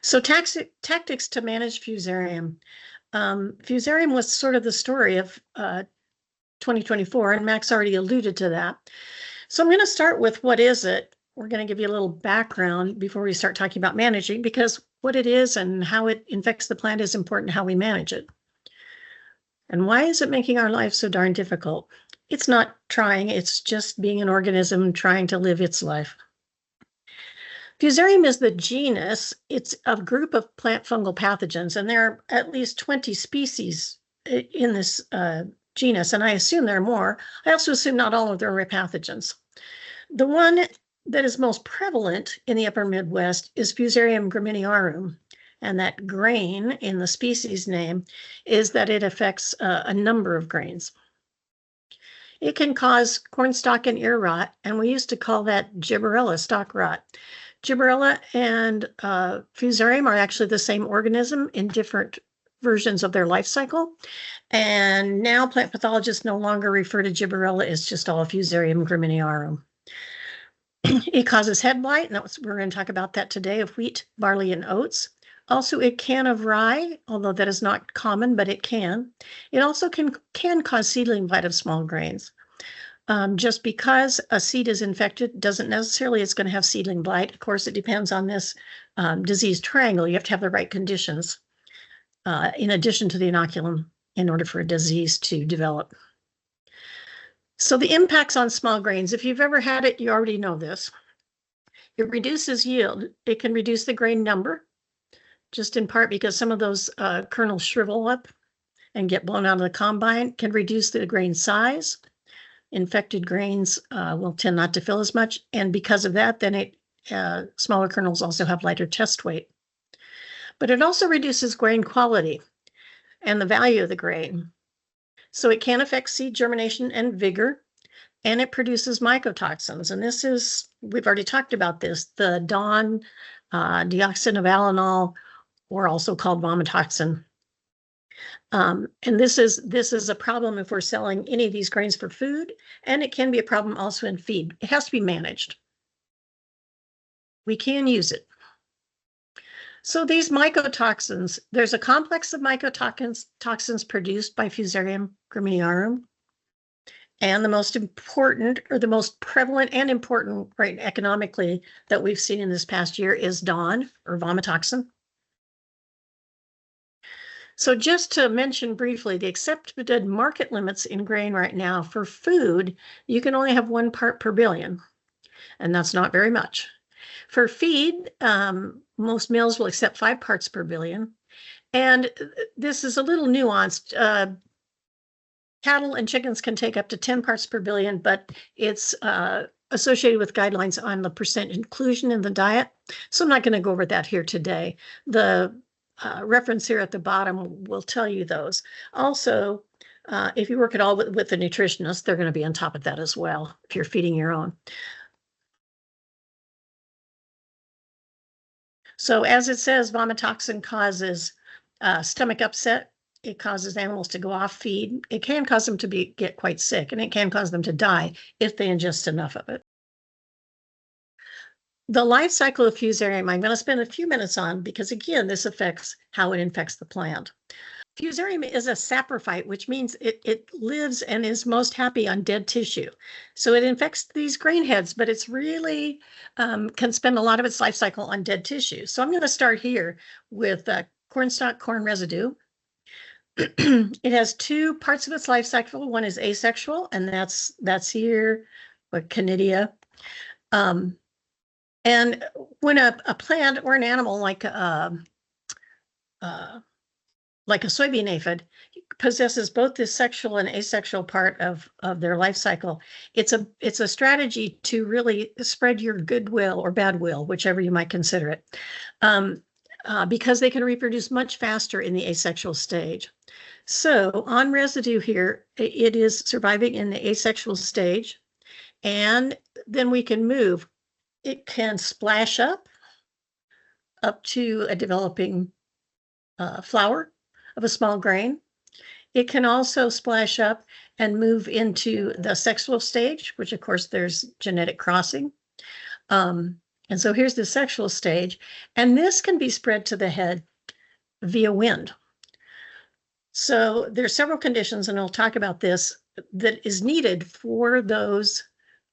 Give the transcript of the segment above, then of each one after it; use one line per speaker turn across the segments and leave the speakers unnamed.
So tactics to manage Fusarium. Fusarium was sort of the story of 2024, and Max already alluded to that. So I'm going to start with what is it? We're going to give you a little background before we start talking about managing, because what it is and how it infects the plant is important to how we manage it. And why is it making our life so darn difficult? It's not trying, it's just being an organism trying to live its life. Fusarium is the genus. It's a group of plant fungal pathogens, and there are at least 20 species in this genus, and I assume there are more. I also assume not all of them are pathogens. The one that is most prevalent in the upper Midwest is Fusarium graminearum, and that grain in the species name is that it affects a number of grains. It can cause corn stalk and ear rot, and we used to call that gibberella stalk rot. Gibberella and Fusarium are actually the same organism in different versions of their life cycle. And now plant pathologists no longer refer to gibberella as just all Fusarium graminearum. It causes head blight, and we're going to talk about that today, of wheat, barley, and oats. Also, it can of rye, although that is not common, but it can. It also can cause seedling blight of small grains. Just because a seed is infected doesn't necessarily it's going to have seedling blight. Of course, it depends on this disease triangle. You have to have the right conditions in addition to the inoculum in order for a disease to develop. So the impacts on small grains, if you've ever had it, you already know this. It reduces yield. It can reduce the grain number, just in part because some of those kernels shrivel up and get blown out of the combine. Can reduce the grain size. Infected grains will tend not to fill as much, and because of that, then smaller kernels also have lighter test weight. But it also reduces grain quality and the value of the grain. So it can affect seed germination and vigor, and it produces mycotoxins. And this is, we've already talked about this, the DON, dioxin of allanol, or also called vomitoxin. And this is a problem if we're selling any of these grains for food, and it can be a problem also in feed. It has to be managed. We can use it. So these mycotoxins, there's a complex of mycotoxins produced by Fusarium graminearum. And the most important, or the most prevalent and important, right, economically, that we've seen in this past year is DON, or vomitoxin. So just to mention briefly, the accepted market limits in grain right now for food, you can only have 1 part per billion, and that's not very much. For feed, most mills will accept 5 parts per billion, and this is a little nuanced. Cattle and chickens can take up to 10 parts per billion, but it's associated with guidelines on the percent inclusion in the diet. So I'm not going to go over that here today. The reference here at the bottom will tell you those. Also, if you work at all with a nutritionist, they're going to be on top of that as well if you're feeding your own. So as it says, vomitoxin causes stomach upset. It causes animals to go off feed. It can cause them to get quite sick, and it can cause them to die if they ingest enough of it. The life cycle of Fusarium, I'm going to spend a few minutes on because, again, this affects how it infects the plant. Fusarium is a saprophyte, which means it lives and is most happy on dead tissue. So it infects these grain heads, but it's really can spend a lot of its life cycle on dead tissue. So I'm going to start here with cornstalk corn residue. It has 2 parts of its life cycle. One is asexual, and that's here, with Canidia. And when a plant or an animal like a soybean aphid possesses both the sexual and asexual part of their life cycle, it's a strategy to really spread your goodwill or bad will, whichever you might consider it, because they can reproduce much faster in the asexual stage. So on residue here, it is surviving in the asexual stage, and then we can move. It can splash up to a developing flower of a small grain. It can also splash up and move into the sexual stage, which of course there's genetic crossing. And so here's the sexual stage, and this can be spread to the head via wind. So there's several conditions, and I'll talk about this, that is needed for those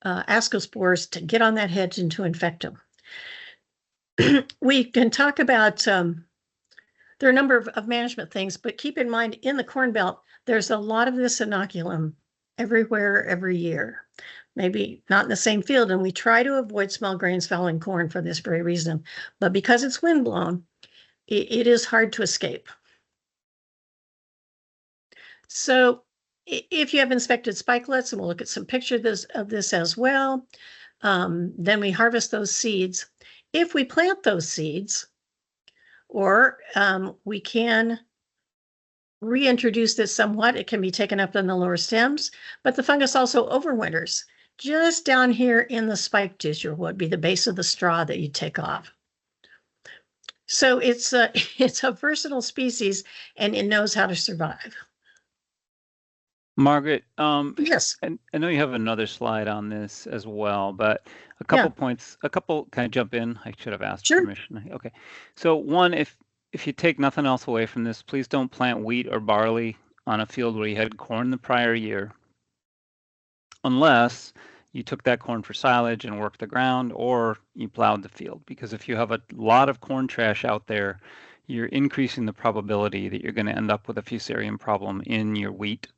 ascospores to get on that head and to infect them. We can talk about, there are a number of management things, but keep in mind, in the Corn Belt, there's a lot of this inoculum everywhere, every year. Maybe not in the same field, and we try to avoid small grains fouling corn for this very reason. But because it's windblown, it is hard to escape. So if you have inspected spikelets, and we'll look at some pictures of this as well, then we harvest those seeds. If we plant those seeds, or we can reintroduce this somewhat, it can be taken up in the lower stems, but the fungus also overwinters just down here in the spike tissue, would be the base of the straw that you take off. So it's a versatile species, and it knows how to survive.
Margaret,
yes,
and I know you have another slide on this as well, but a couple points, can I jump in? I should have asked permission. Okay. So one, if you take nothing else away from this, please don't plant wheat or barley on a field where you had corn the prior year, unless you took that corn for silage and worked the ground, or you plowed the field. Because if you have a lot of corn trash out there, you're increasing the probability that you're going to end up with a Fusarium problem in your wheat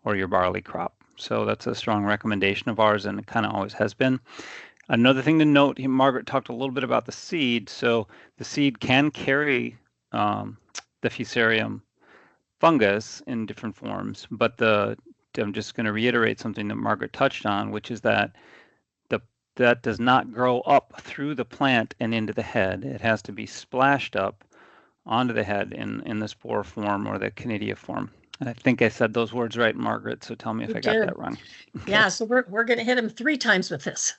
or your barley crop. So that's a strong recommendation of ours, and it kind of always has been. Another thing to note, Margaret talked a little bit about the seed. So the seed can carry the Fusarium fungus in different forms, but I'm just going to reiterate something that Margaret touched on, which is that that does not grow up through the plant and into the head. It has to be splashed up onto the head in the spore form or the conidia form. And I think I said those words right, Margaret, so tell me if I got that wrong. Okay.
Yeah, so we're going to hit him 3 times with this.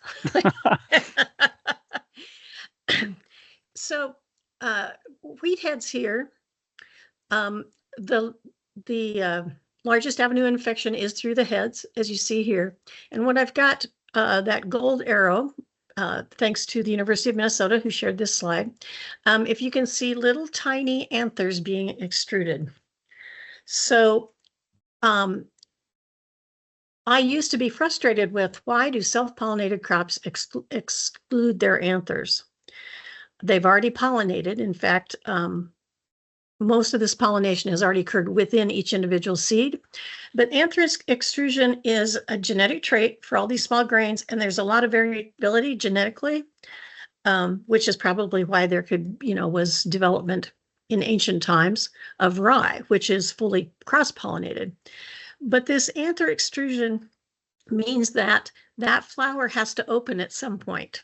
So wheat heads here, the largest avenue of infection is through the heads, as you see here. And when I've got that gold arrow, thanks to the University of Minnesota, who shared this slide, if you can see little tiny anthers being extruded. So I used to be frustrated with, why do self-pollinated crops exclude their anthers? They've already pollinated. In fact, most of this pollination has already occurred within each individual seed. But anther extrusion is a genetic trait for all these small grains, and there's a lot of variability genetically, which is probably why there was development in ancient times of rye, which is fully cross-pollinated. But this anther extrusion means that that flower has to open at some point.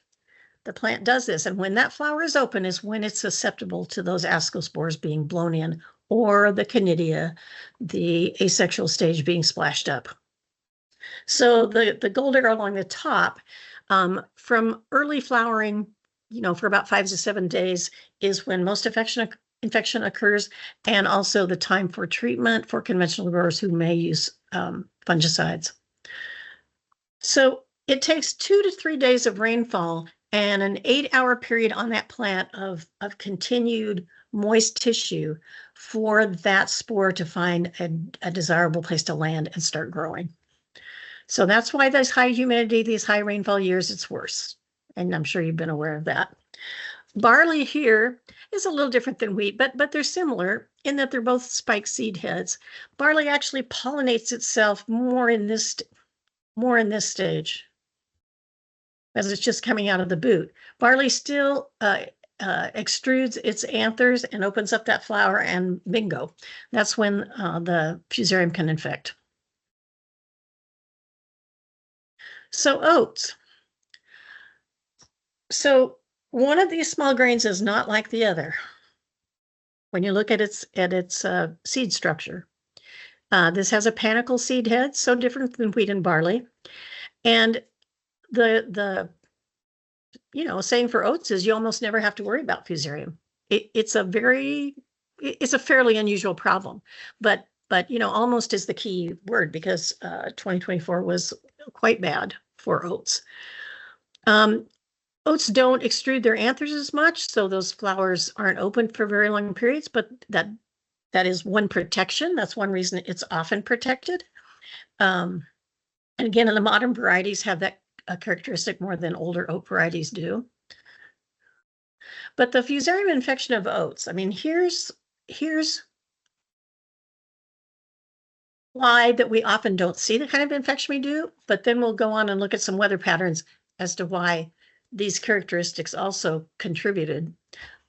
The plant does this, and when that flower is open is when it's susceptible to those ascospores being blown in, or the conidia, the asexual stage, being splashed up. So the gold arrow along the top, from early flowering, for about 5 to 7 days, is when most infection occurs, and also the time for treatment for conventional growers who may use fungicides. So it takes 2 to 3 days of rainfall and an 8-hour period on that plant of continued moist tissue for that spore to find a desirable place to land and start growing. So that's why those high humidity, these high rainfall years, it's worse. And I'm sure you've been aware of that. Barley here is a little different than wheat, but they're similar in that they're both spike seed heads. Barley actually pollinates itself more in this stage, as it's just coming out of the boot. Barley still extrudes its anthers and opens up that flower, and bingo, that's when the Fusarium can infect. So oats. So one of these small grains is not like the other when you look at its seed structure. This has a panicle seed head, so different than wheat and barley. And the saying for oats is you almost never have to worry about Fusarium. It's a fairly unusual problem, but almost is the key word, because 2024 was quite bad for oats. Oats don't extrude their anthers as much, so those flowers aren't open for very long periods, but that is one protection. That's one reason it's often protected. And again, the modern varieties have that characteristic more than older oat varieties do. But the Fusarium infection of oats, I mean, here's why that we often don't see the kind of infection we do, but then we'll go on and look at some weather patterns as to why these characteristics also contributed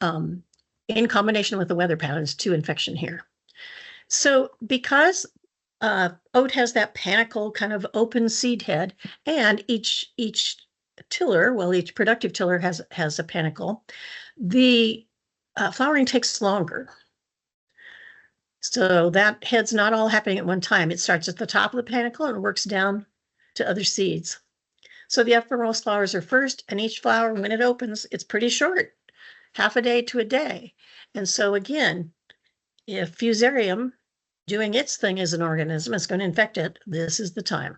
in combination with the weather patterns to infection here. So because oat has that panicle kind of open seed head, and each tiller, well, each productive tiller has a panicle, the flowering takes longer. So that head's not all happening at one time. It starts at the top of the panicle and works down to other seeds. So the uppermost flowers are first, and each flower, when it opens, it's pretty short, half a day to a day. And so again, if Fusarium doing its thing as an organism is going to infect it, this is the time.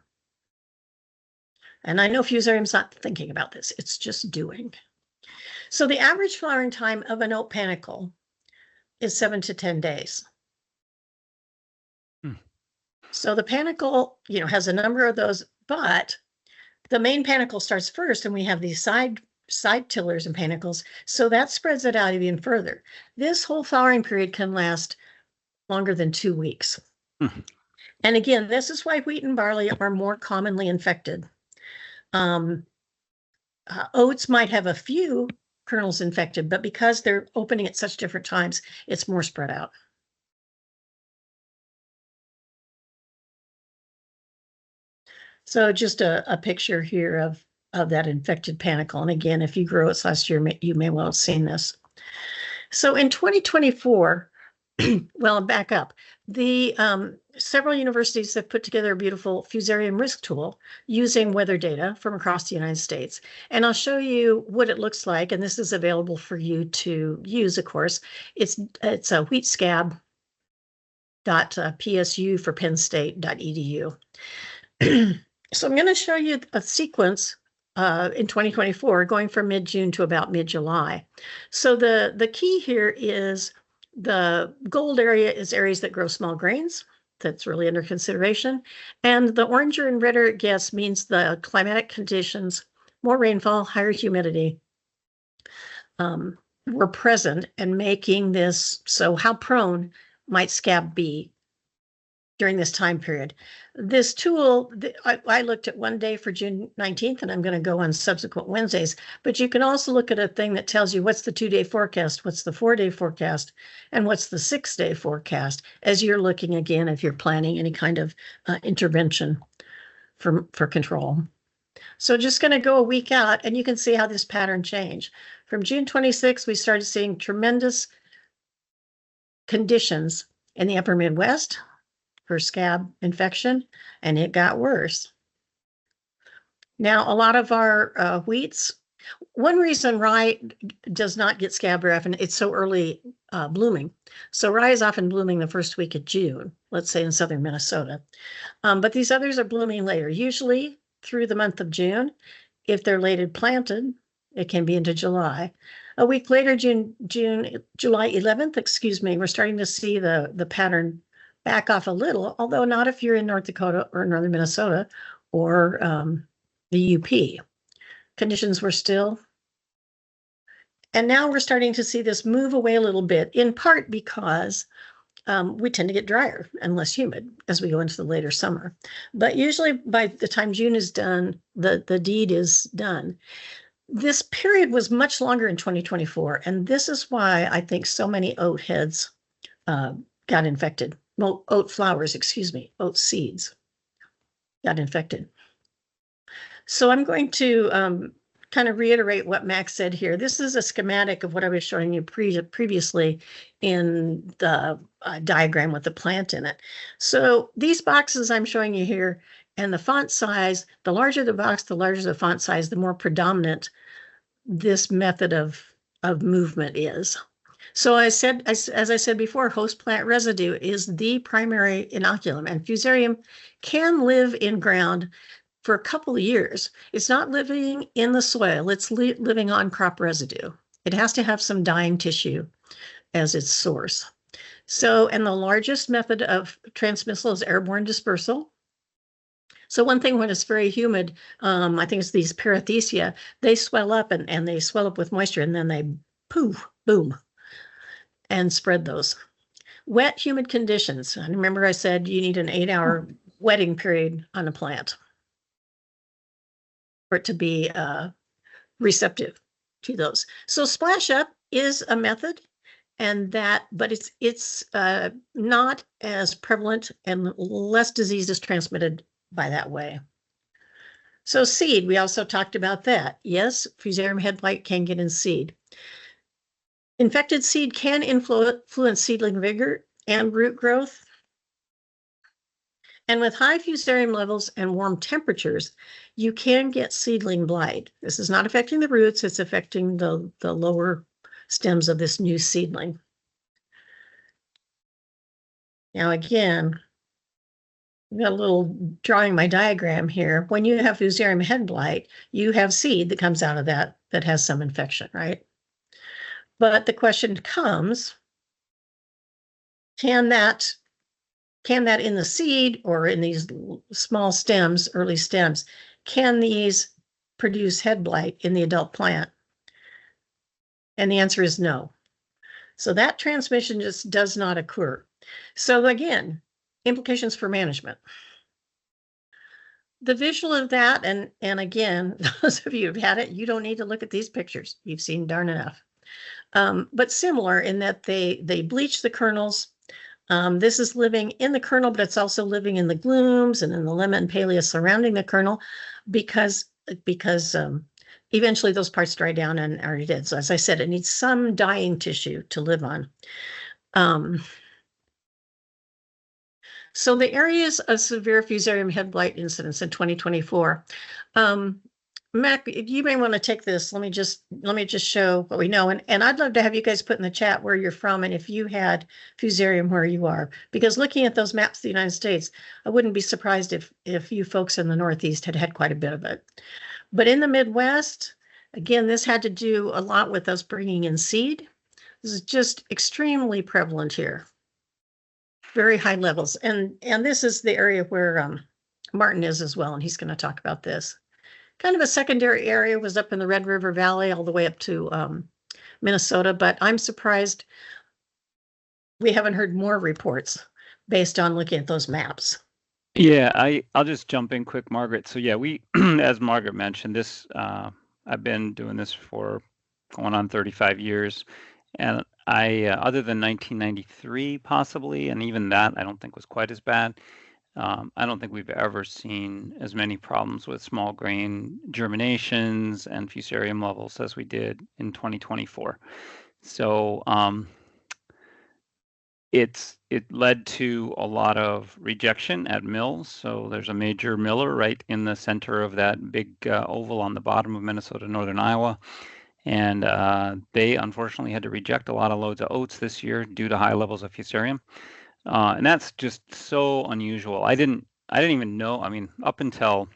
And I know Fusarium's not thinking about this, it's just doing. So the average flowering time of an oat panicle is 7 to 10 days. So the panicle, has a number of those, but the main panicle starts first, and we have these side tillers and panicles, so that spreads it out even further. This whole flowering period can last longer than 2 weeks. And again, this is why wheat and barley are more commonly infected. Oats might have a few kernels infected, but because they're opening at such different times, it's more spread out. So just a picture here of that infected panicle. And again, if you grew oats last year, you may well have seen this. So in 2024, well, back up, the several universities have put together a beautiful Fusarium risk tool using weather data from across the United States. And I'll show you what it looks like. And this is available for you to use, of course. It's a wheatscab.psu for pennstate.edu. So I'm going to show you a sequence in 2024 going from mid-June to about mid-July. So the key here is the gold area is areas that grow small grains. That's really under consideration. And the oranger and redder it gets means the climatic conditions, more rainfall, higher humidity, were present and making this, so how prone might scab be during this time period. This tool, I looked at one day for June 19th, and I'm going to go on subsequent Wednesdays, but you can also look at a thing that tells you what's the 2-day forecast, what's the 4-day forecast, and what's the 6-day forecast, as you're looking again, if you're planning any kind of intervention for control. So just going to go a week out, and you can see how this pattern changed. From June 26th, we started seeing tremendous conditions in the upper Midwest for scab infection, and it got worse. Now, a lot of our wheats, one reason rye does not get scab very often, it's so early blooming. So rye is often blooming the first week of June, let's say in southern Minnesota. But these others are blooming later, usually through the month of June. If they're later planted, it can be into July. A week later, July 11th, we're starting to see the pattern back off a little, although not if you're in North Dakota or northern Minnesota or the UP. Conditions were still. And now we're starting to see this move away a little bit, in part because we tend to get drier and less humid as we go into the later summer. But usually by the time June is done, the deed is done. This period was much longer in 2024, and this is why I think so many oat heads got infected. Well, oat flowers, oat seeds got infected. So I'm going to kind of reiterate what Max said here. This is a schematic of what I was showing you previously in the diagram with the plant in it. So these boxes I'm showing you here, and the font size, the larger the box, the larger the font size, the more predominant this method of movement is. So as I said before, host plant residue is the primary inoculum, and Fusarium can live in ground for a couple of years. It's not living in the soil, it's living on crop residue. It has to have some dying tissue as its source. So, and the largest method of transmissal is airborne dispersal. So one thing when it's very humid, I think it's these parathecia, they swell up and they swell up with moisture and then they poof, boom, and spread those. Wet, humid conditions. And remember I said you need an 8-hour wetting period on a plant for it to be receptive to those. So splash up is a method, and that, but it's not as prevalent and less disease is transmitted by that way. So seed, we also talked about that. Yes, Fusarium head blight can get in seed. Infected seed can influence seedling vigor and root growth. And with high Fusarium levels and warm temperatures, you can get seedling blight. This is not affecting the roots, it's affecting the lower stems of this new seedling. Now again, I've got a little drawing my diagram here. When you have Fusarium head blight, you have seed that comes out of that has some infection, right? But the question comes, can that in the seed or in these small stems, early stems, can these produce head blight in the adult plant? And the answer is no. So that transmission just does not occur. So again, implications for management. The visual of that, and again, those of you who've had it, you don't need to look at these pictures. You've seen darn enough. But similar in that they bleach the kernels. This is living in the kernel, but it's also living in the glooms and in the lemma and palea surrounding the kernel because eventually those parts dry down and are dead. So as I said, it needs some dying tissue to live on. So the areas of severe Fusarium head blight incidence in 2024. Mac, you may want to take this. Let me just show what we know. And I'd love to have you guys put in the chat where you're from and if you had Fusarium where you are. Because looking at those maps of the United States, I wouldn't be surprised if you folks in the Northeast had quite a bit of it. But in the Midwest, again, this had to do a lot with us bringing in seed. This is just extremely prevalent here. Very high levels. And this is the area where Martin is as well, and he's going to talk about this. Kind of a secondary area was up in the Red River Valley all the way up to Minnesota, but I'm surprised we haven't heard more reports based on looking at those maps.
Yeah, I'll just jump in quick, Margaret. So yeah, we, as Margaret mentioned, this I've been doing this for going on 35 years, and I, other than 1993 possibly, and even that I don't think was quite as bad. I don't think we've ever seen as many problems with small grain germinations and Fusarium levels as we did in 2024. So it led to a lot of rejection at mills. So there's a major miller right in the center of that big oval on the bottom of Minnesota, northern Iowa. And they unfortunately had to reject a lot of loads of oats this year due to high levels of Fusarium. And that's just so unusual. I didn't even know. I mean, up until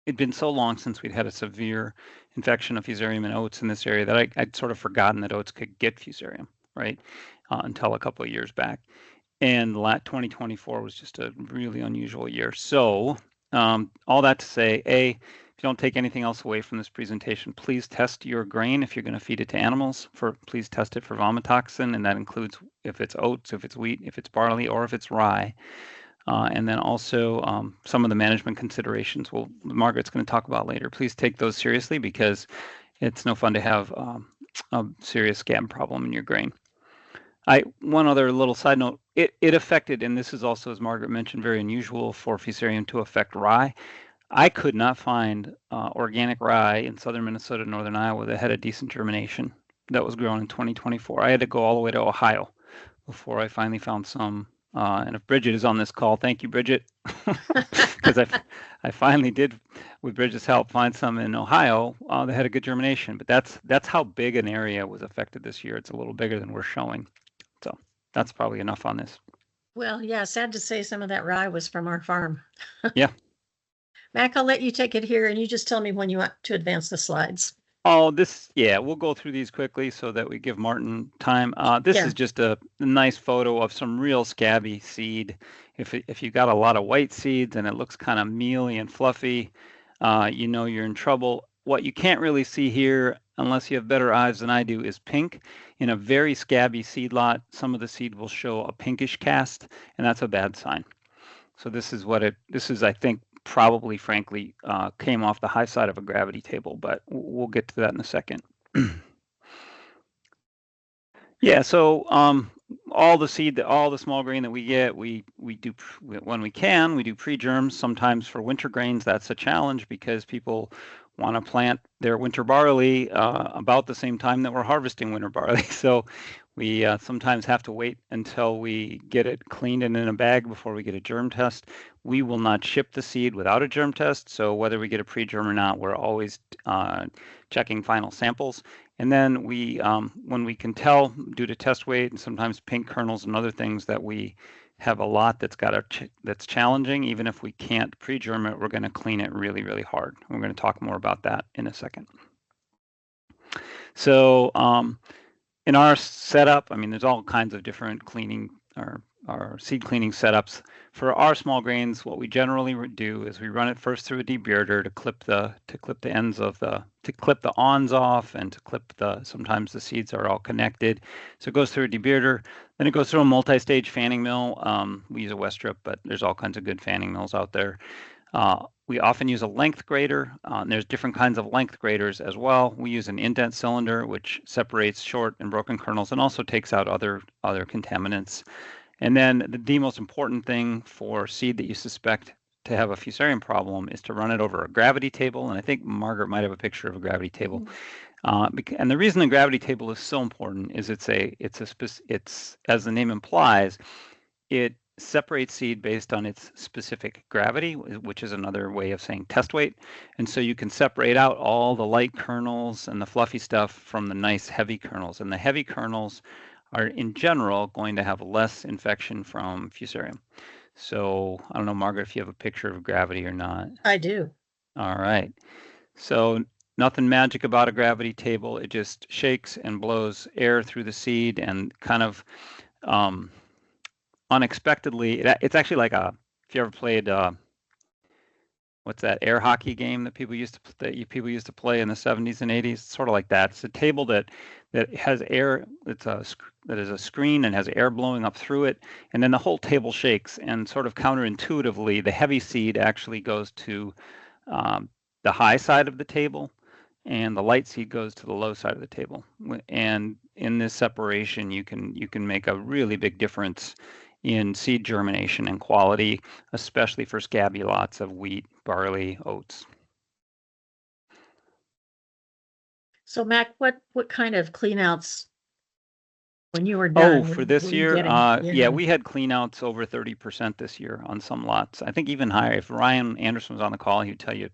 it'd been so long since we'd had a severe infection of Fusarium in oats in this area that I'd sort of forgotten that oats could get Fusarium, right? Until a couple of years back. And 2024 was just a really unusual year. So all that to say, if you don't take anything else away from this presentation, please test your grain if you're going to feed it to animals. Please test it for vomitoxin, and that includes if it's oats, if it's wheat, if it's barley, or if it's rye. And then also some of the management considerations Margaret's going to talk about later. Please take those seriously because it's no fun to have a serious scab problem in your grain. One other little side note, it affected, and this is also, as Margaret mentioned, very unusual for Fusarium to affect rye. I could not find organic rye in southern Minnesota, northern Iowa that had a decent germination that was grown in 2024. I had to go all the way to Ohio before I finally found some. And if Bridget is on this call, thank you, Bridget, because I finally did, with Bridget's help, find some in Ohio that had a good germination. But that's how big an area was affected this year. It's a little bigger than we're showing. So that's probably enough on this.
Well, yeah, sad to say some of that rye was from our farm.
Yeah.
Mac, I'll let you take it here and you just tell me when you want to advance the slides.
Oh, yeah, we'll go through these quickly so that we give Martin time. This is just a nice photo of some real scabby seed. If you got a lot of white seeds and it looks kind of mealy and fluffy, you know you're in trouble. What you can't really see here, unless you have better eyes than I do, is pink. In a very scabby seed lot, some of the seed will show a pinkish cast, and that's a bad sign. So this is, I think, probably, frankly, came off the high side of a gravity table, but we'll get to that in a second. Yeah, so all the small grain that we get, we do, when we can, we do pre-germs. Sometimes for winter grains, that's a challenge because people want to plant their winter barley about the same time that we're harvesting winter barley. So we sometimes have to wait until we get it cleaned and in a bag before we get a germ test. We will not ship the seed without a germ test. So whether we get a pre-germ or not, we're always checking final samples. And then we, when we can tell due to test weight and sometimes pink kernels and other things that we have a lot that's challenging, even if we can't pre-germ it, we're going to clean it really, really hard. We're going to talk more about that in a second. So in our setup, I mean, there's all kinds of different cleaning or seed cleaning setups. For our small grains, what we generally do is we run it first through a debearder to clip the ends of to clip the awns off and to clip sometimes the seeds are all connected. So it goes through a debearder, then it goes through a multi-stage fanning mill. We use a Westrip, but there's all kinds of good fanning mills out there. We often use a length grader. There's different kinds of length graders as well. We use an indent cylinder, which separates short and broken kernels and also takes out other contaminants. And then the most important thing for seed that you suspect to have a Fusarium problem is to run it over a gravity table. And I think Margaret might have a picture of a gravity table. And the reason the gravity table is so important is it's as the name implies, it separates seed based on its specific gravity, which is another way of saying test weight. And so you can separate out all the light kernels and the fluffy stuff from the nice heavy kernels. And the heavy kernels are in general going to have less infection from Fusarium. So I don't know, Margaret, if you have a picture of gravity or not.
I do.
All right. So nothing magic about a gravity table. It just shakes and blows air through the seed and kind of unexpectedly, it's actually like if you ever played what's that air hockey game that people used to play in the 70s and 80s? It's sort of like that. It's a table that has air. That is a screen and has air blowing up through it, and then the whole table shakes. And sort of counterintuitively, the heavy seed actually goes to the high side of the table, and the light seed goes to the low side of the table. And in this separation, you can make a really big difference in seed germination and quality, especially for scabby lots of wheat, barley, oats.
So Mac, what kind of cleanouts when you were done?
Oh, for this year, yeah, we had cleanouts over 30% this year on some lots. I think even higher. If Ryan Anderson was on the call, he'd tell you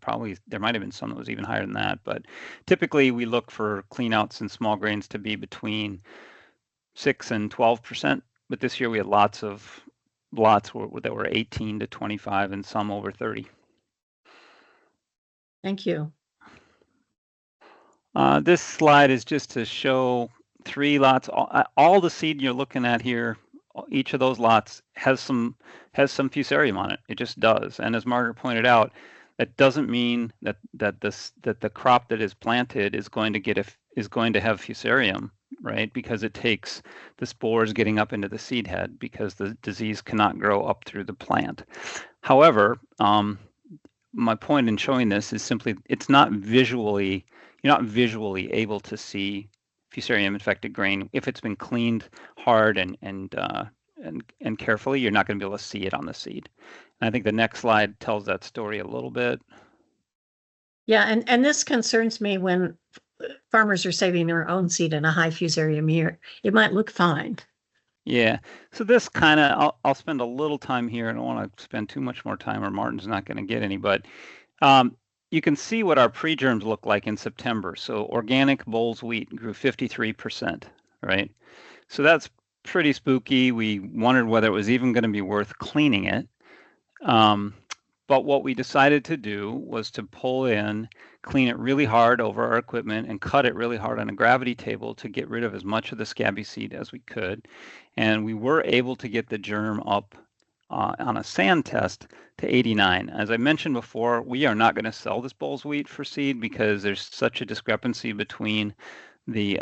there might have been some that was even higher than that. But typically, we look for cleanouts in small grains to be between 6 and 12%. But this year we had lots that were 18 to 25 and some over 30.
Thank you.
This slide is just to show 3 lots. All the seed you're looking at here, each of those lots has some Fusarium on it. It just does. And as Margaret pointed out, that doesn't mean that the crop that is planted is going to have Fusarium, right? Because it takes the spores getting up into the seed head because the disease cannot grow up through the plant. However, my point in showing this is simply you're not visually able to see Fusarium infected grain. If it's been cleaned hard and carefully, you're not going to be able to see it on the seed. And I think the next slide tells that story a little bit.
Yeah, and this concerns me when farmers are saving their own seed in a high Fusarium year. It might look fine.
Yeah, so this kind of, I'll spend a little time here. I don't want to spend too much more time or Martin's not going to get any, but you can see what our pre-germs look like in September. So organic Bowles wheat grew 53%, right? So that's pretty spooky. We wondered whether it was even going to be worth cleaning it. But what we decided to do was to pull in, clean it really hard over our equipment, and cut it really hard on a gravity table to get rid of as much of the scabby seed as we could. And we were able to get the germ up on a sand test to 89. As I mentioned before, we are not going to sell this Bowles wheat for seed because there's such a discrepancy between the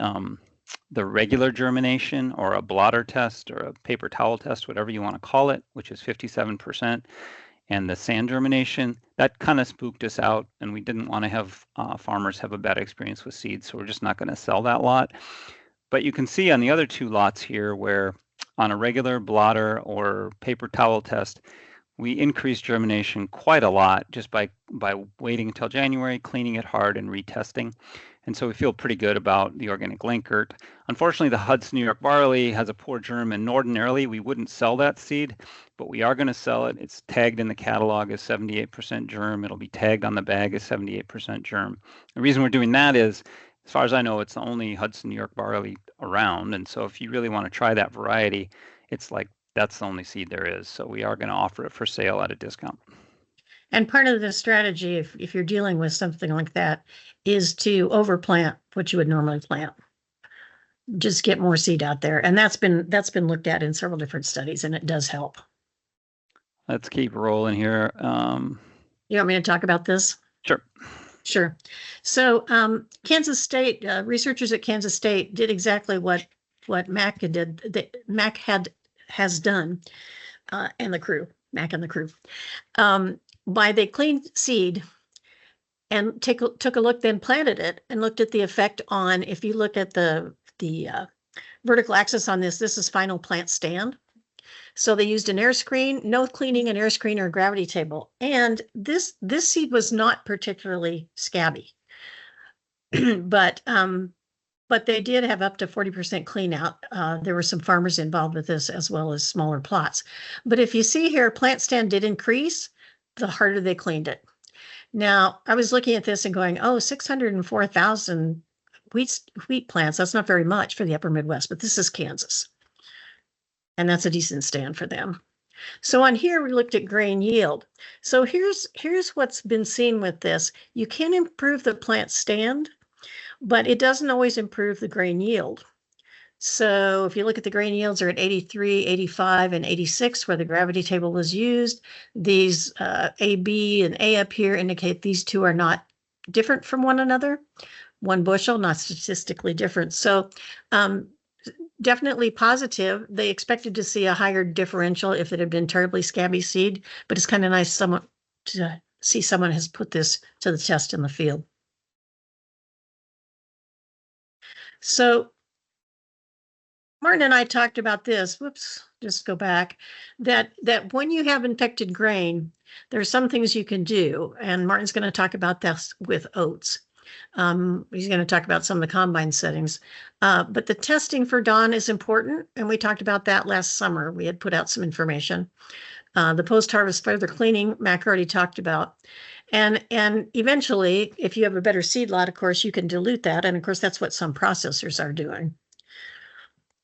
regular germination, or a blotter test, or a paper towel test, whatever you want to call it, which is 57%, and the sand germination. That kind of spooked us out, and we didn't want to have farmers have a bad experience with seeds, so we're just not going to sell that lot. But you can see on the other two lots here where on a regular blotter or paper towel test, we increased germination quite a lot just by waiting until January, cleaning it hard, and retesting. And so we feel pretty good about the organic Lankert. Unfortunately, the Hudson New York barley has a poor germ, and ordinarily we wouldn't sell that seed, but we are going to sell it. It's tagged in the catalog as 78% germ. It'll be tagged on the bag as 78% germ. The reason we're doing that is, as far as I know, it's the only Hudson New York barley around. And so if you really want to try that variety, it's like that's the only seed there is. So we are going to offer it for sale at a discount.
And part of the strategy, if you're dealing with something like that, is to overplant what you would normally plant. Just get more seed out there. And that's been looked at in several different studies, and it does help.
Let's keep rolling here.
You want me to talk about this?
Sure.
Sure. So Kansas State, researchers at Kansas State did exactly what Mac has done, and the crew, Mac and the crew. They cleaned seed and took a look, then planted it and looked at the effect on, if you look at the vertical axis on this is final plant stand. So they used an air screen, no cleaning, an air screen or a gravity table. And this seed was not particularly scabby, but they did have up to 40% clean out. There were some farmers involved with this as well as smaller plots. But if you see here, plant stand did increase the harder they cleaned it. Now, I was looking at this and going, 604,000 wheat plants. That's not very much for the upper Midwest, but this is Kansas. And that's a decent stand for them. So on here, we looked at grain yield. So here's what's been seen with this. You can improve the plant stand, but it doesn't always improve the grain yield. So if you look at the grain yields are at 83, 85, and 86, where the gravity table was used. These A, B, and A up here indicate these two are not different from one another. 1 bushel, not statistically different. So definitely positive. They expected to see a higher differential if it had been terribly scabby seed, but it's kind of nice to see someone has put this to the test in the field. So Martin and I talked about this, just go back, that when you have infected grain, there are some things you can do. And Martin's going to talk about this with oats. He's going to talk about some of the combine settings. But the testing for Dawn is important. And we talked about that last summer. We had put out some information. The post-harvest further cleaning, Mac already talked about. And eventually, if you have a better seed lot, of course, you can dilute that. And of course, that's what some processors are doing.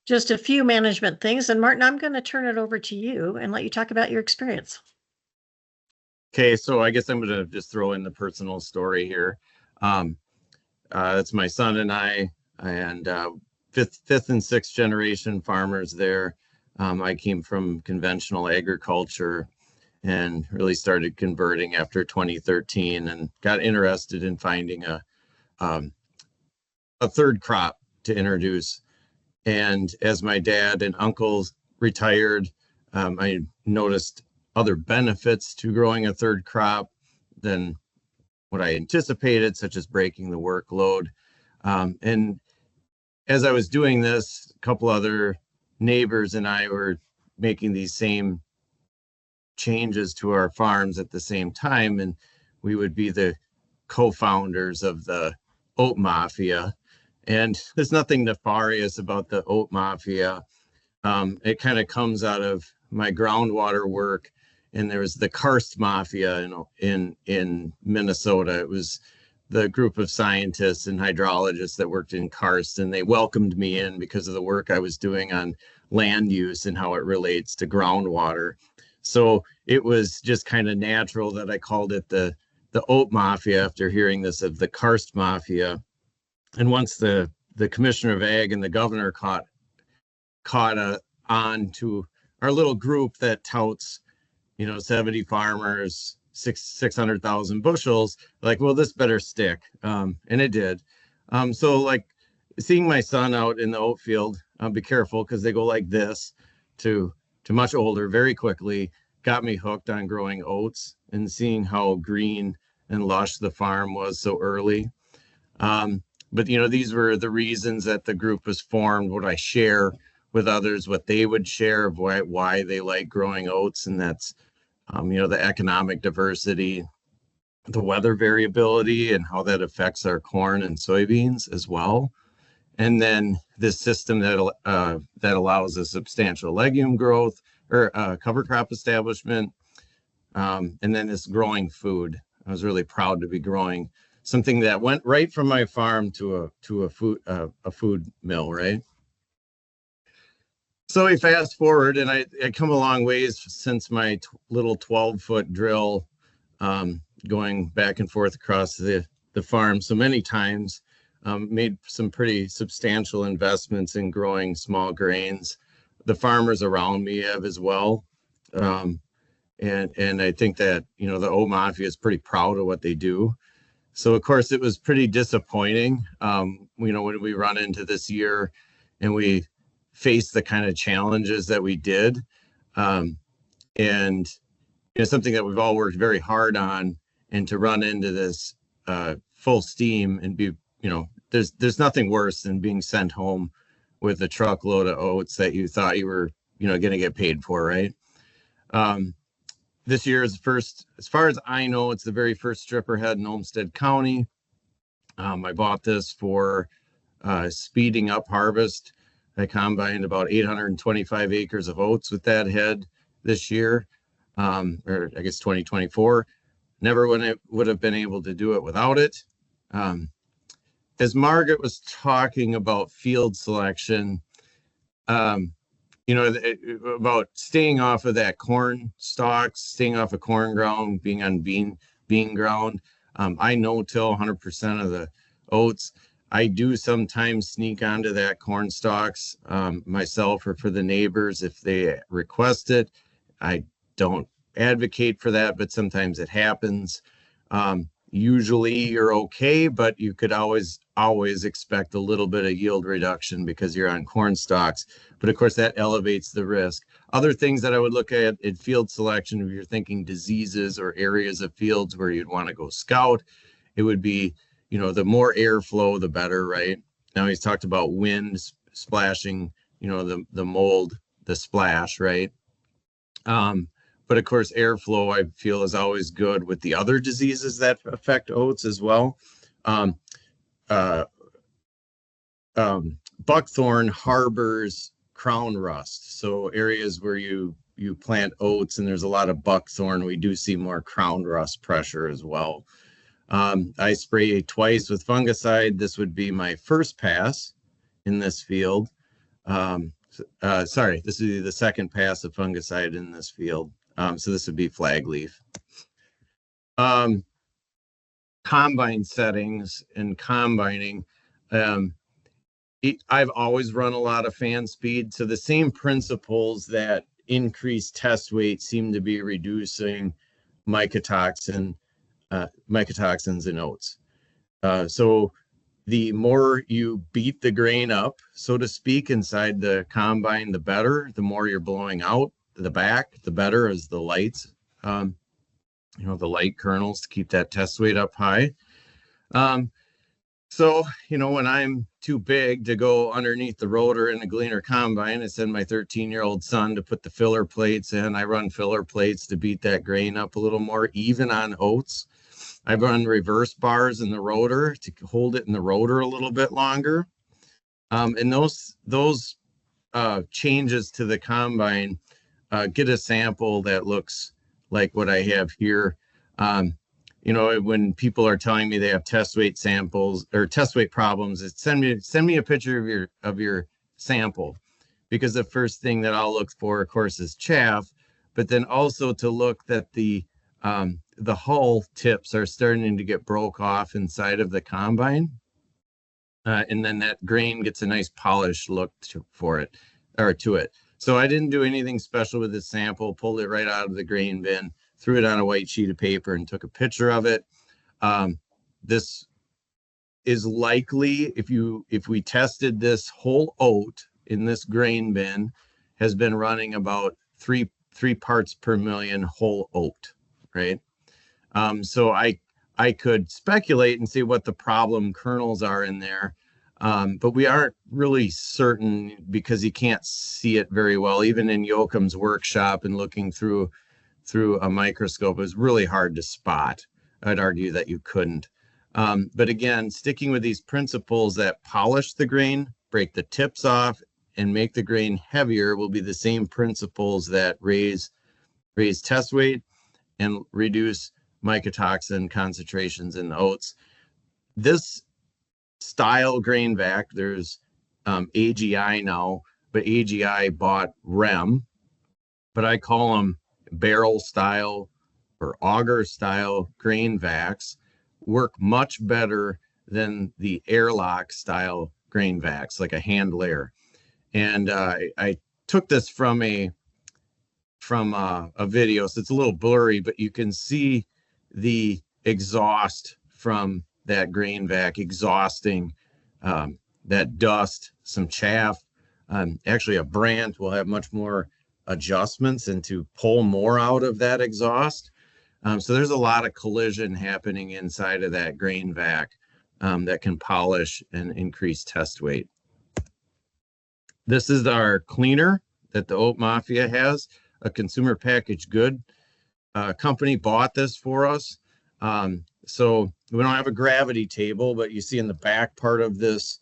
Just a few management things. And Martin, I'm going to turn it over to you and let you talk about your experience.
Okay, so I guess I'm going to just throw in the personal story here. It's my son and I, and fifth and sixth generation farmers there. I came from conventional agriculture and really started converting after 2013 and got interested in finding a third crop to introduce. And as my dad and uncles retired, I noticed other benefits to growing a third crop than what I anticipated, such as breaking the workload. And as I was doing this, a couple other neighbors and I were making these same changes to our farms at the same time, and we would be the co-founders of the Oat Mafia. And there's nothing nefarious about the Oat Mafia. It kind of comes out of my groundwater work. And there was the Karst Mafia in Minnesota. It was the group of scientists and hydrologists that worked in Karst, and they welcomed me in because of the work I was doing on land use and how it relates to groundwater. So it was just kind of natural that I called it the oat mafia after hearing this of the karst mafia. And once the commissioner of ag and the governor caught on to our little group that touts, 70 farmers, 600,000 bushels, like, well, this better stick. And it did. So like seeing my son out in the oat field, be careful because they go like this to much older very quickly, got me hooked on growing oats and seeing how green and lush the farm was so early. But these were the reasons that the group was formed, what I share with others, what they would share of why they like growing oats. And that's, the economic diversity, the weather variability, and how that affects our corn and soybeans as well. And then this system that allows a substantial legume growth or cover crop establishment. And then this growing food. I was really proud to be growing something that went right from my farm to a food mill, right? So we fast forward, and I come a long ways since my little 12-foot drill, going back and forth across the farm so many times. Made some pretty substantial investments in growing small grains. The farmers around me have as well. And I think that, the oat mafia is pretty proud of what they do. So, of course, it was pretty disappointing, when we run into this year and we face the kind of challenges that we did. And something that we've all worked very hard on, and to run into this full steam and be, there's nothing worse than being sent home with a truckload of oats that you thought you were, going to get paid for, right? This year is the first, as far as I know, it's the very first stripper head in Olmsted County. I bought this for speeding up harvest. I combined about 825 acres of oats with that head this year, or I guess 2024. Never would have been able to do it without it. As Margaret was talking about field selection, about staying off of that corn stalks, staying off of corn ground, being on bean ground. I no-till 100% of the oats. I do sometimes sneak onto that corn stalks myself or for the neighbors if they request it. I don't advocate for that, but sometimes it happens. Usually you're okay, but you could always expect a little bit of yield reduction because you're on corn stalks. But of course, that elevates the risk. Other things that I would look at in field selection, if you're thinking diseases or areas of fields where you'd want to go scout, it would be, the more airflow, the better, right? Now he's talked about wind splashing, the mold, the splash, right? But of course, airflow, I feel, is always good with the other diseases that affect oats as well. Buckthorn harbors crown rust. So areas where you plant oats and there's a lot of buckthorn, we do see more crown rust pressure as well. I spray twice with fungicide. This would be my first pass in this field. Sorry, this would be the second pass of fungicide in this field. So this would be flag leaf. Combine settings and combining. I've always run a lot of fan speed. So the same principles that increase test weight seem to be reducing mycotoxins in oats. So the more you beat the grain up, so to speak, inside the combine, the better. The more you're blowing out the back, the better as the lights, the light kernels to keep that test weight up high. So, when I'm too big to go underneath the rotor in the gleaner combine, I send my 13-year-old son to put the filler plates in. I run filler plates to beat that grain up a little more, even on oats. I run reverse bars in the rotor to hold it in the rotor a little bit longer. And those changes to the combine get a sample that looks like what I have here. When people are telling me they have test weight samples or test weight problems, it's send me a picture of your sample, because the first thing that I'll look for, of course, is chaff. but then also to look that the hull tips are starting to get broke off inside of the combine. And then that grain gets a nice polished look to it. So I didn't do anything special with this sample, pulled it right out of the grain bin, threw it on a white sheet of paper and took a picture of it. This is likely, if we tested this whole oat in this grain bin, has been running about three parts per million whole oat, right? So I could speculate and see what the problem kernels are in there, but we aren't really certain because you can't see it very well. Even in Yoakum's workshop and looking through a microscope, it was really hard to spot. I'd argue that you couldn't. But again, sticking with these principles that polish the grain, break the tips off, and make the grain heavier will be the same principles that raise test weight and reduce mycotoxin concentrations in the oats. This style grain vac, there's AGI now, but AGI bought REM, but I call them barrel style or auger style grain vacs, work much better than the airlock style grain vacs, like a hand layer. And I took this from a video, so it's a little blurry, but you can see the exhaust from that grain vac exhausting that dust, some chaff. Actually, a brand will have much more adjustments and to pull more out of that exhaust. So there's a lot of collision happening inside of that grain vac that can polish and increase test weight. This is our cleaner that the Oat Mafia has. A consumer packaged good company bought this for us. So we don't have a gravity table, but you see in the back part of this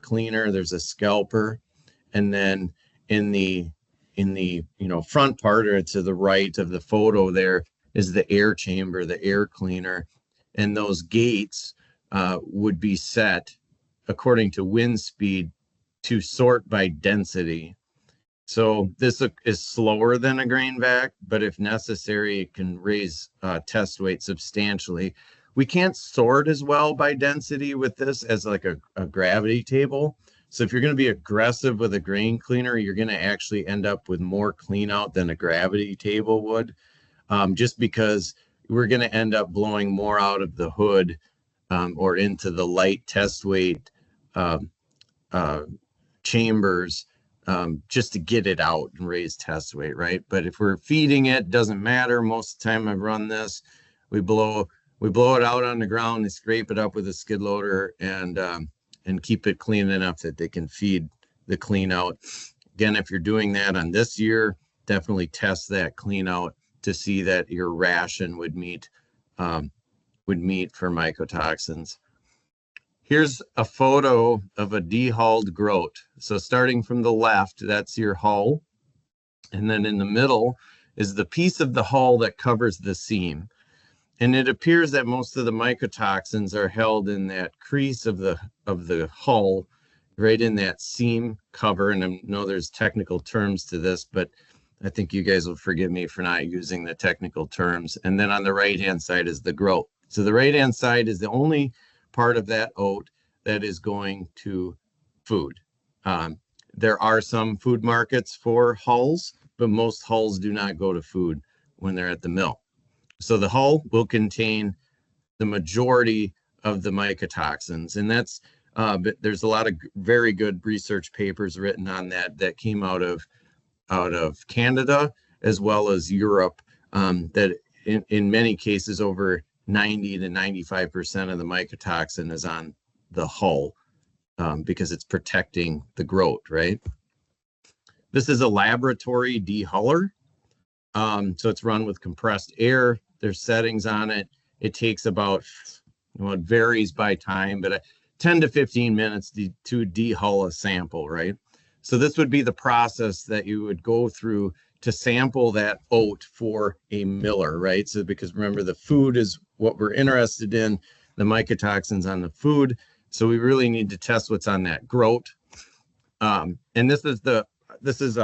cleaner, there's a scalper. And then in the front part, or to the right of the photo, there is the air chamber, the air cleaner. And those gates would be set according to wind speed to sort by density. So this is slower than a grain vac, but if necessary, it can raise test weight substantially. We can't sort as well by density with this as like a gravity table. So if you're going to be aggressive with a grain cleaner, you're going to actually end up with more clean out than a gravity table would, just because we're going to end up blowing more out of the hood or into the light test weight chambers just to get it out and raise test weight, right? But if we're feeding it, doesn't matter. Most of the time I've run this, we blow it out on the ground and scrape it up with a skid loader and keep it clean enough that they can feed the clean out. Again, if you're doing that on this year, definitely test that clean out to see that your ration would meet for mycotoxins. Here's a photo of a dehulled groat. So starting from the left, that's your hull. And then in the middle is the piece of the hull that covers the seam. And it appears that most of the mycotoxins are held in that crease of the hull, right in that seam cover. And I know there's technical terms to this, but I think you guys will forgive me for not using the technical terms. And then on the right-hand side is the groat. So the right-hand side is the only part of that oat that is going to food. There are some food markets for hulls, but most hulls do not go to food when they're at the mill. So the hull will contain the majority of the mycotoxins, and that's but there's a lot of very good research papers written on that came out of Canada as well as Europe, that in many cases over 90 to 95% of the mycotoxin is on the hull because it's protecting the groat, right? This is a laboratory dehuller. So it's run with compressed air. There's settings on it. It takes about, it varies by time, but 10 to 15 minutes to dehull a sample, right? So this would be the process that you would go through to sample that oat for a miller, right? So because remember, the food is what we're interested in, the mycotoxins on the food. So we really need to test what's on that groat. And this is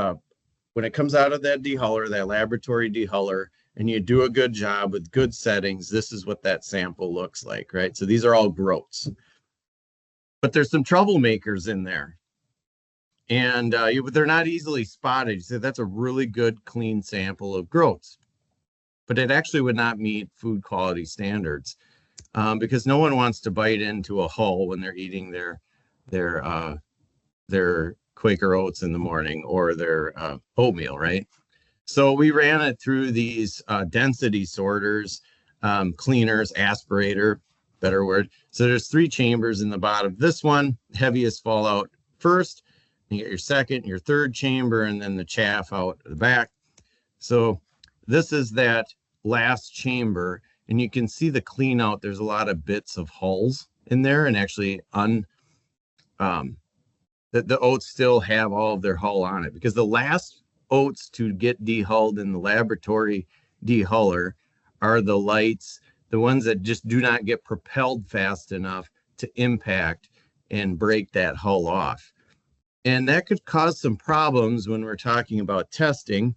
when it comes out of that dehuller, that laboratory dehuller, and you do a good job with good settings, this is what that sample looks like, right? So these are all groats. But there's some troublemakers in there. And they're not easily spotted. You say that's a really good, clean sample of groats. But it actually would not meet food quality standards because no one wants to bite into a hull when they're eating their Quaker Oats in the morning or their oatmeal, right? So we ran it through these density sorters, cleaners, aspirator, better word. So there's 3 chambers in the bottom. This one, heaviest fall out first. You get your second, your third chamber, and then the chaff out the back. So this is that last chamber, and you can see the clean out. There's a lot of bits of hulls in there, and actually the oats still have all of their hull on it, because the last oats to get dehulled in the laboratory dehuller are the lights, the ones that just do not get propelled fast enough to impact and break that hull off. And that could cause some problems when we're talking about testing,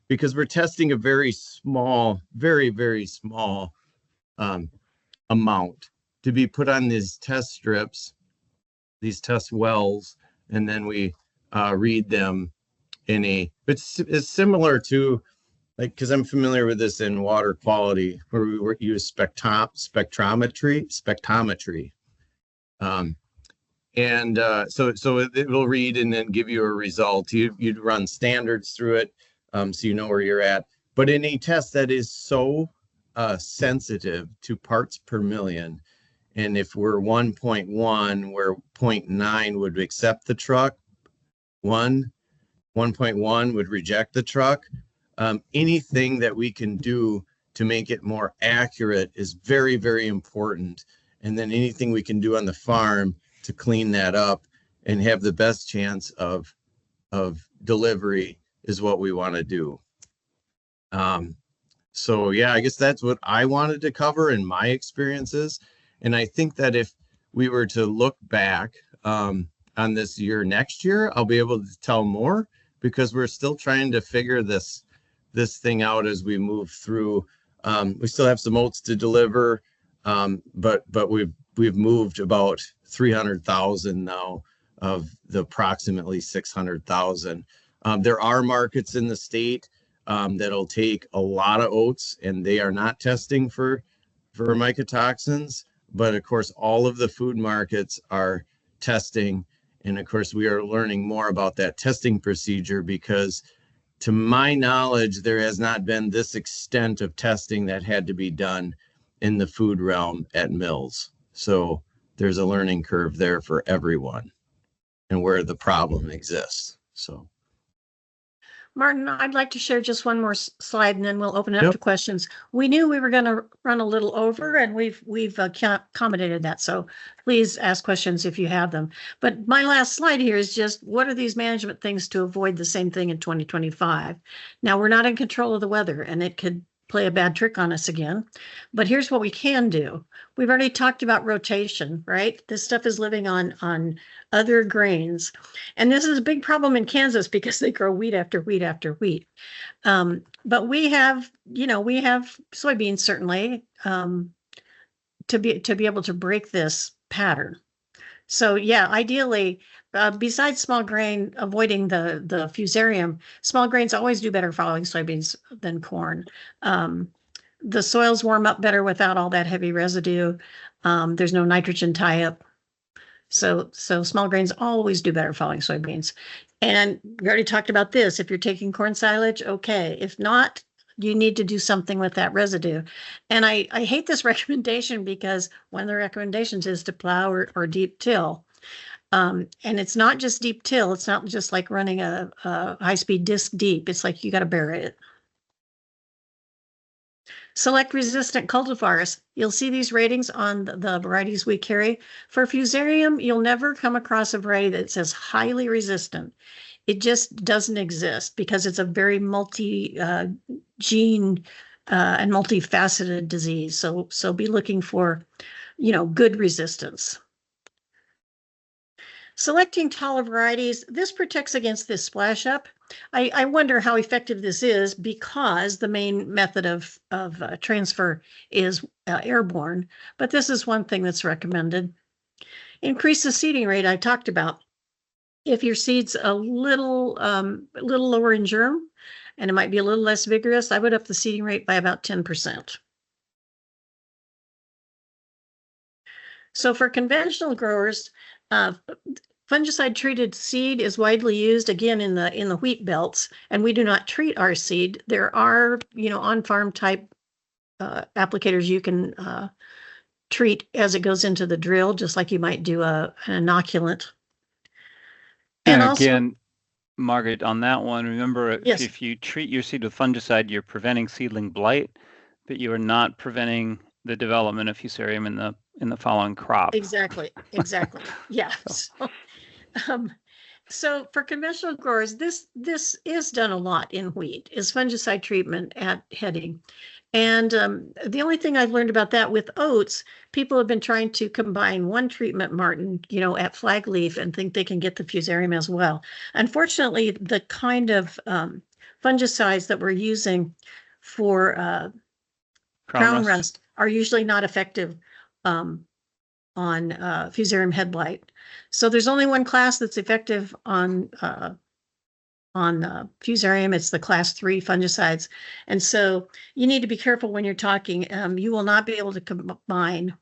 because we're testing a very small, very, very small amount to be put on these test strips, these test wells, and then we read them in it's similar to, like, because I'm familiar with this in water quality, where we use spectrometry. So it will read and then give you a result. You'd run standards through it, so you know where you're at. But in a test that is so sensitive to parts per million, and if we're 1.1, where 0.9 would accept the truck, 1.1 would reject the truck. Anything that we can do to make it more accurate is very, very important. And then anything we can do on the farm to clean that up and have the best chance of delivery is what we want to do. So yeah, I guess that's what I wanted to cover in my experiences. And I think that if we were to look back on this year next year, I'll be able to tell more, because we're still trying to figure this thing out as we move through. We still have some oats to deliver, but we've moved about 300,000 now of the approximately 600,000. There are markets in the state that'll take a lot of oats, and they are not testing for mycotoxins. But of course, all of the food markets are testing. And of course, we are learning more about that testing procedure, because to my knowledge, there has not been this extent of testing that had to be done in the food realm at mills. So there's a learning curve there for everyone and where the problem exists. So,
Martin, I'd like to share just one more slide, and then we'll open it up to questions. We knew we were going to run a little over, and we've accommodated that. So please ask questions if you have them. But my last slide here is just, what are these management things to avoid the same thing in 2025? Now, we're not in control of the weather, and it could play a bad trick on us again. But here's what we can do. We've already talked about rotation, right? This stuff is living on other grains. And this is a big problem in Kansas because they grow wheat after wheat after wheat. But we have soybeans certainly to be able to break this pattern. So yeah, ideally, besides small grain, avoiding the Fusarium, small grains always do better following soybeans than corn. The soils warm up better without all that heavy residue. There's no nitrogen tie-up. So small grains always do better following soybeans. And we already talked about this. If you're taking corn silage, okay. If not, you need to do something with that residue. And I hate this recommendation, because one of the recommendations is to plow or deep till. And it's not just deep till. It's not just like running a high-speed disc deep. It's like you got to bury it. Select resistant cultivars. You'll see these ratings on the varieties we carry. For Fusarium, you'll never come across a variety that says highly resistant. It just doesn't exist, because it's a very multi-gene and multifaceted disease. So be looking for, good resistance. Selecting taller varieties, this protects against this splash up. I wonder how effective this is because the main method of transfer is airborne, but this is one thing that's recommended. Increase the seeding rate I talked about. If your seed's a little lower in germ and it might be a little less vigorous, I would up the seeding rate by about 10%. So for conventional growers, fungicide treated seed is widely used again in the wheat belts, and we do not treat our seed. There are, on-farm type applicators you can treat as it goes into the drill, just like you might do an inoculant.
And
also,
again, Margaret, on that one, remember,
yes,
if you treat your seed with fungicide, you're preventing seedling blight, but you are not preventing the development of Fusarium in the following crop.
Exactly. Yeah. So for conventional growers, this is done a lot in wheat, is fungicide treatment at heading. And the only thing I've learned about that with oats, people have been trying to combine one treatment, Martin, at flag leaf and think they can get the Fusarium as well. Unfortunately, the kind of fungicides that we're using for crown rust are usually not effective on Fusarium Head Blight. So there's only one class that's effective on Fusarium. It's the class 3 fungicides. And so you need to be careful when you're talking. You will not be able to combine,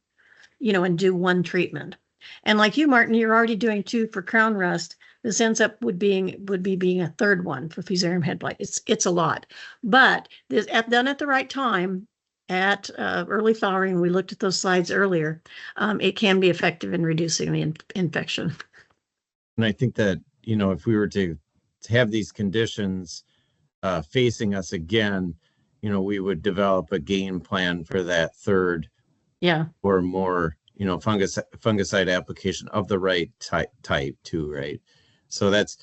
and do one treatment. And like you, Martin, you're already doing 2 for crown rust. This ends up would be being a third one for Fusarium Head Blight. It's a lot, but this done at the right time. At early flowering, we looked at those slides earlier, it can be effective in reducing the infection.
And I think that, if we were to have these conditions facing us again, we would develop a game plan for that third or more, fungicide application of the right type too, right? So that's,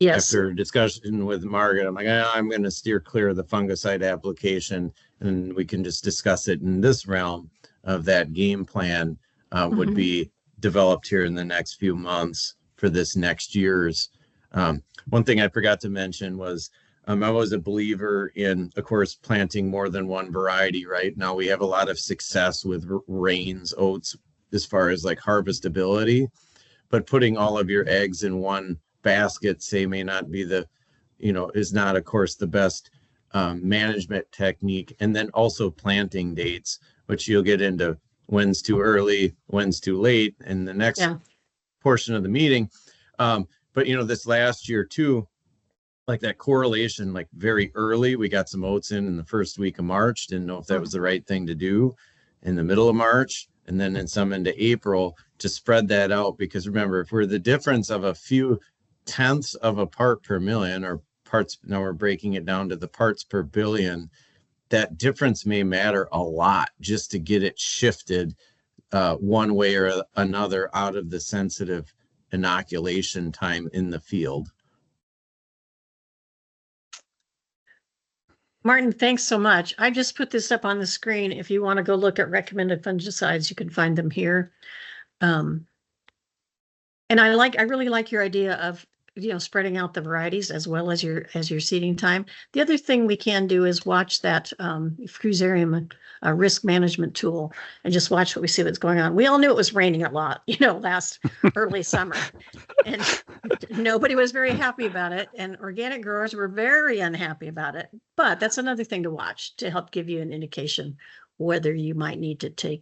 after discussion with Margaret, I'm like, I'm going to steer clear of the fungicide application, and we can just discuss it in this realm of that game plan would be developed here in the next few months for this next year's. One thing I forgot to mention was I was a believer in, of course, planting more than one variety. Right now, we have a lot of success with rains, oats, as far as like harvestability, but putting all of your eggs in one basket, say, may not be is not, of course, the best management technique. And then also planting dates, which you'll get into when's too early, when's too late in the next portion of the meeting. But this last year too, like that correlation, like very early, we got some oats in the first week of March, didn't know if that was the right thing to do in the middle of March, and then in some into April to spread that out. Because remember, if we're the difference of a few tenths of a part per million, or parts, now we're breaking it down to the parts per billion, that difference may matter a lot just to get it shifted one way or another out of the sensitive inoculation time in the field.
Martin, thanks so much. I just put this up on the screen. If you want to go look at recommended fungicides, you can find them here. And I really like your idea of spreading out the varieties as well as your seeding time. The other thing we can do is watch that Fusarium risk management tool and just watch what we see what's going on. We all knew it was raining a lot, last early summer, and nobody was very happy about it. And organic growers were very unhappy about it. But that's another thing to watch to help give you an indication whether you might need to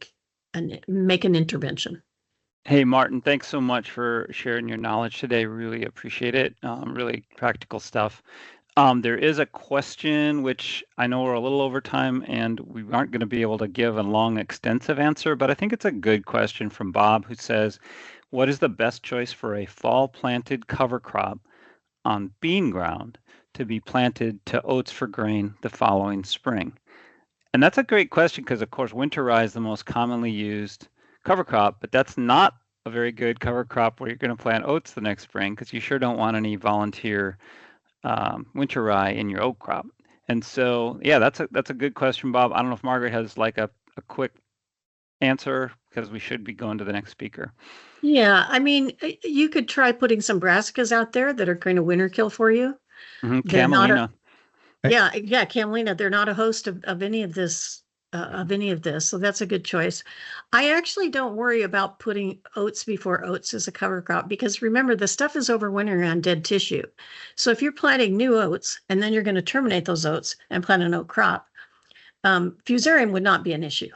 make an intervention.
Hey, Martin, thanks so much for sharing your knowledge today. Really appreciate it. Really practical stuff. There is a question, which I know we're a little over time and we aren't going to be able to give a long, extensive answer, but I think it's a good question from Bob, who says, what is the best choice for a fall planted cover crop on bean ground to be planted to oats for grain the following spring? And that's a great question because, of course, winter rye is the most commonly used cover crop, but that's not a very good cover crop where you're going to plant oats the next spring, because you sure don't want any volunteer winter rye in your oat crop. And so, yeah, that's a good question, Bob. I don't know if Margaret has like a quick answer? Because we should be going to the next speaker.
Yeah, I mean, you could try putting some brassicas out there that are going to winter kill for you. They're not
Camelina.
Yeah, Camelina. They're not a host of any of this, so that's a good choice. I actually don't worry about putting oats before oats as a cover crop, because remember, the stuff is overwintering on dead tissue. So if you're planting new oats and then you're going to terminate those oats and plant an oat crop, Fusarium would not be an issue.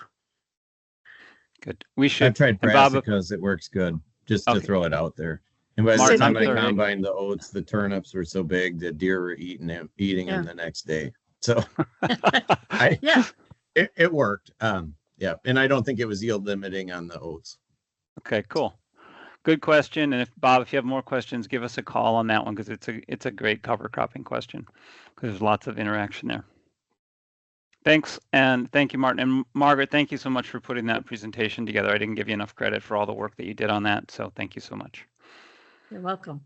Good. We should.
I've tried
and Bob,
brassicas. It works good. Just to
Okay.
throw it out there. And by the
Martin,
time
I'm
I
sorry.
combined the oats, the turnips were so big that deer were eating them the next day. So
Yeah.
it worked. Yeah. And I don't think it was yield limiting on the oats.
Okay, cool. Good question. And if Bob, if you have more questions, give us a call on that one, because it's a great cover cropping question, because there's lots of interaction there. Thanks, and thank you, Martin. And Margaret, thank you so much for putting that presentation together. I didn't give you enough credit for all the work that you did on that, so thank you so much.
You're welcome.